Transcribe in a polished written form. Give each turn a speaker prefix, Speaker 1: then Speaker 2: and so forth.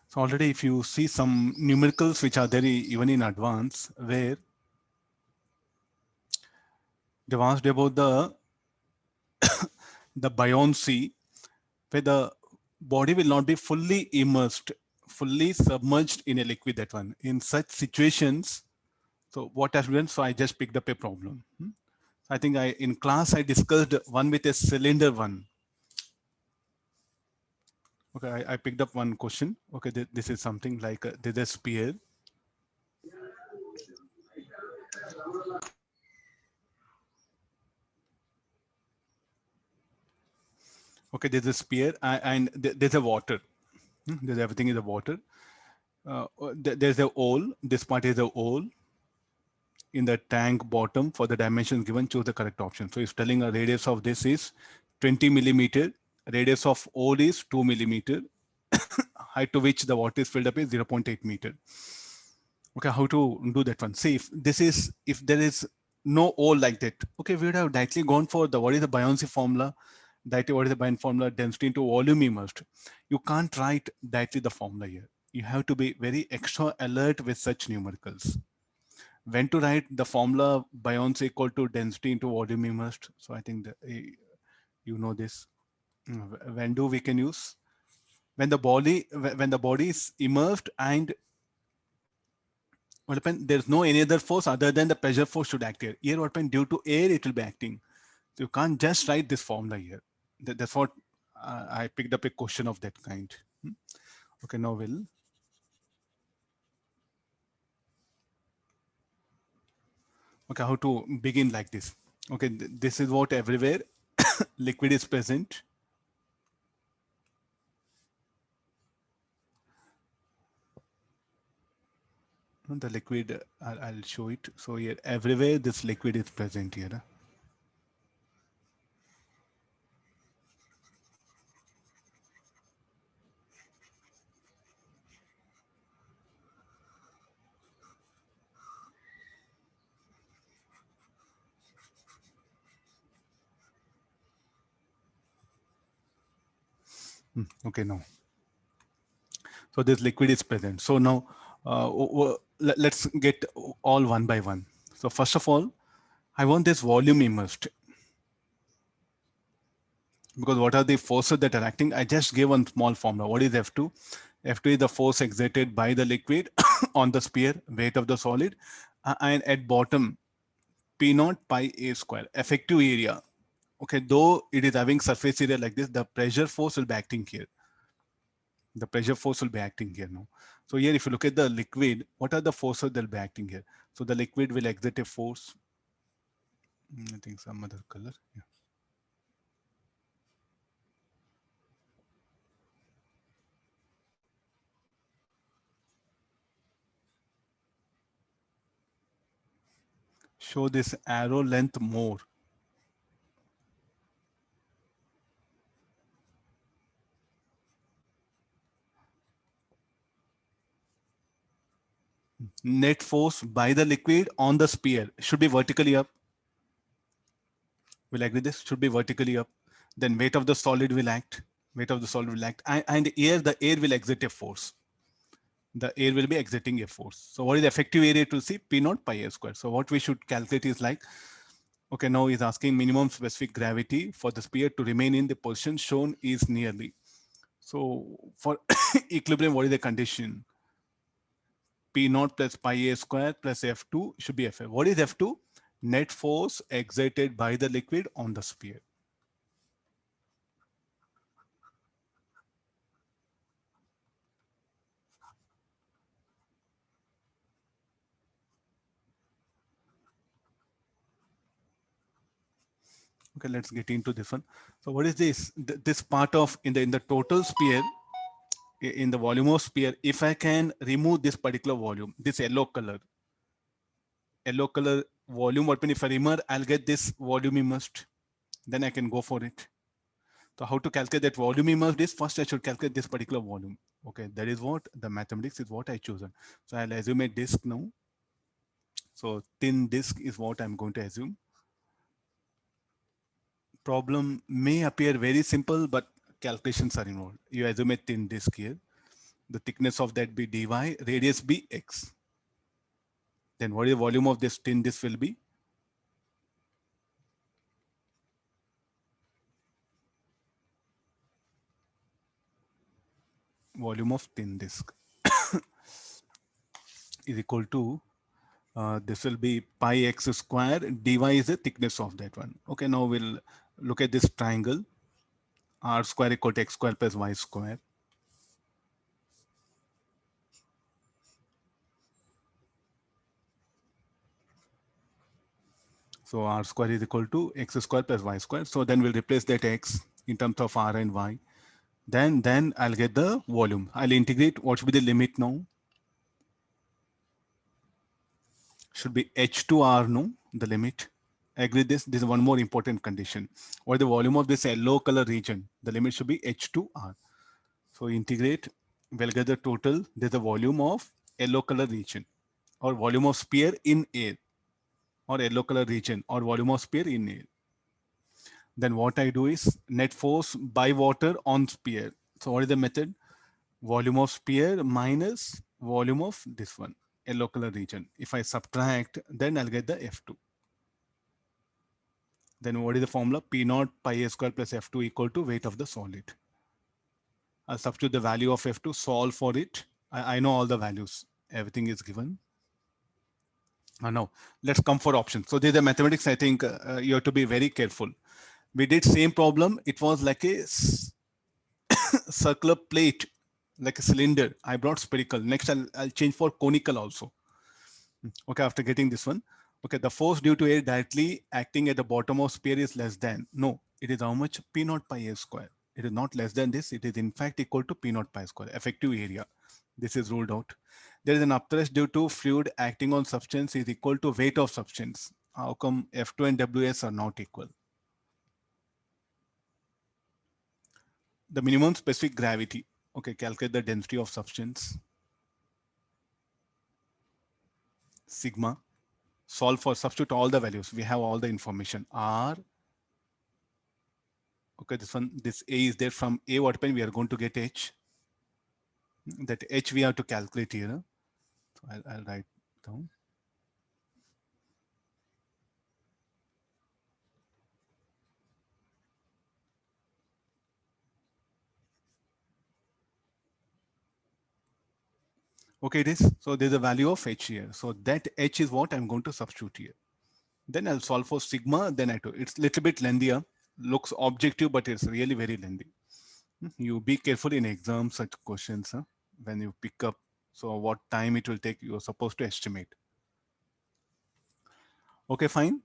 Speaker 1: So already if you see some numericals which are there even in advance, where they've asked about the buoyancy, where the body will not be fully immersed, fully submerged in a liquid, that one. In such situations, so what has been, so I just picked up a problem. I think in class I discussed one with a cylinder one. Okay, I picked up one question. Okay, this is something like there's a sphere. Okay, there's a sphere and there's a water. There's everything is a water. There's a hole. This part is a hole in the tank bottom. For the dimensions given, choose the correct option. So it's telling a radius of this is 20 millimeter. Radius of hole is 2 millimeter. Height to which the water is filled up is 0.8 meter. Okay, how to do that one? See, if there is no hole like that, okay, we would have directly gone for the what is the buoyancy formula, directly what is the buoyant formula, density into volume immersed. You can't write directly the formula here. You have to be very extra alert with such numericals. When to write the formula buoyancy equal to density into volume immersed. So I think that you know this. When do we can use? When the body is immersed and what happens, there's no any other force other than the pressure force should act here. Here what happens, due to air it will be acting. So you can't just write this formula here. That's what I picked up a question of that kind. Okay, now we'll. Okay, how to begin like this. Okay, this is what everywhere liquid is present. The liquid, I'll show it. So here, everywhere this liquid is present here. Okay, now. So this liquid is present. So now let's get all one by one. So first of all, I want this volume immersed. Because what are the forces that are acting? I just gave one small formula. What is F2? F2 is the force exerted by the liquid on the sphere, weight of the solid, and at bottom, P naught pi A square, effective area. Okay, though it is having surface area like this, the pressure force will be acting here. The pressure force will be acting here now. So here, if you look at the liquid, what are the forces that will be acting here? So the liquid will exert a force. I think some other color. Yeah. Show this arrow length more. Net force by the liquid on the sphere should be vertically up. We'll agree this should be vertically up. Then weight of the solid will act. Weight of the solid will act. And the air will exert a force. The air will be exerting a force. So what is the effective area to see? P naught pi A square. So what we should calculate is like, okay, now he's asking minimum specific gravity for the sphere to remain in the position shown is nearly. So for equilibrium, what is the condition? P naught plus pi A square plus F2 should be F. What is F2? Net force exerted by the liquid on the sphere. Okay, let's get into this one. So what is this? This part of in the total sphere, in the volume of sphere, if I can remove this particular volume, this yellow color volume, what if I remove, I'll get this volume immersed. Then I can go for it. So how to calculate that volume immersed is first I should calculate this particular volume. Okay, that is what the mathematics is what I chosen. So I'll assume a disk now. So thin disk is what I'm going to assume. Problem may appear very simple, but calculations are involved. You assume a thin disk here. the thickness of that be dy, radius be x. Then what is the volume of this tin disc will be? Volume of tin disc is equal to, this will be pi x square, dy is the thickness of that one. Okay, now we'll look at this triangle, r square equal to x square plus y square. So r square is equal to x square plus y square. So then we'll replace that x in terms of r and y. Then I'll get the volume. I'll integrate. What should be the limit now? Should be h to r, no? The limit. Agree this. This is one more important condition. What the volume of this yellow color region? The limit should be h to r. So integrate. We'll get the total. There's a volume of yellow color region, or volume of sphere in air, or yellow color region, or volume of sphere in air. Then what I do is net force by water on sphere. So what is the method? Volume of sphere minus volume of this one, yellow color region. If I subtract, then I'll get the F2. Then what is the formula? P naught pi a square plus F2 equal to weight of the solid. I'll substitute the value of F2, solve for it. I know all the values. Everything is given. Now let's come for options. So there's the mathematics. I think you have to be very careful. We did same problem. It was like a circular plate, like a cylinder. I brought spherical. Next, I'll change for conical also. Okay, after getting this one. Okay, the force due to air directly acting at the bottom of sphere is less than. No, it is how much? P naught pi a square. It is not less than this. It is in fact equal to P naught pi square, effective area. This is ruled out. There is an upthrust due to fluid acting on substance is equal to weight of substance. How come F2 and WS are not equal? The minimum specific gravity. Okay, calculate the density of substance. Sigma. Solve for, substitute all the values. We have all the information. R. Okay, this one, this A is there. From A, what pen we are going to get H. That H we have to calculate here. So I'll write down. Okay, it is. So there's a value of H here. So that H is what I'm going to substitute here. Then I'll solve for sigma. Then I do. It's a little bit lengthier. Looks objective, but it's really very lengthy. You be careful in exams, such questions, when you pick up. So what time it will take, you're supposed to estimate. Okay, fine.